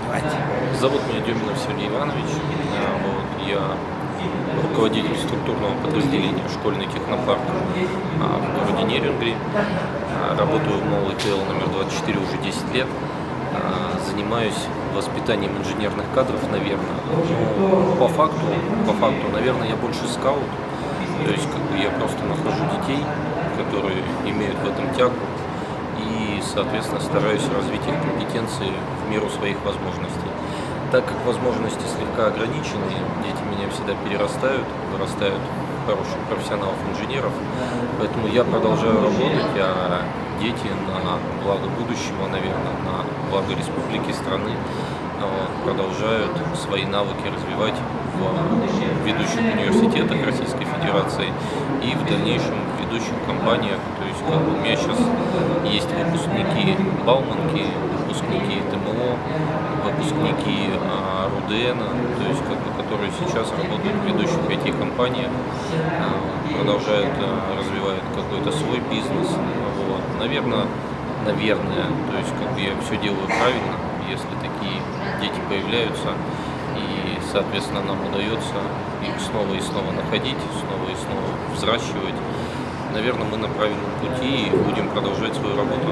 развивать. Зовут меня Дюминов Сергей Иванович. Я руководитель структурного подразделения «Школьный технопарк» в городе Нерюнгри. Работаю в МОЛ ИТЛ номер 24 уже 10 лет. Занимаюсь воспитанием инженерных кадров, наверное. Но по факту, наверное, я больше скаут. То есть я просто нахожу детей, которые имеют в этом тягу, и, соответственно, стараюсь развить их компетенции в меру своих возможностей. Так как возможности слегка ограничены, дети меня всегда перерастают, вырастают в хороших профессионалов-инженеров, поэтому я продолжаю работать, а дети на благо будущего, наверное, на благо республики, страны, продолжают свои навыки развивать в ведущих университетах Российской Федерации и в дальнейшем в ведущих компаниях. То есть у меня сейчас есть выпускники Бауманки, выпускники ТМО, выпускники РУДН, то есть которые сейчас работают в ведущих IT-компаниях, продолжают развивать какой-то свой бизнес. Вот. Наверное, то есть я все делаю правильно, если такие дети появляются, и, соответственно, нам удается их снова и снова находить, снова и снова взращивать. Наверное, мы на правильном пути и будем продолжать свою работу.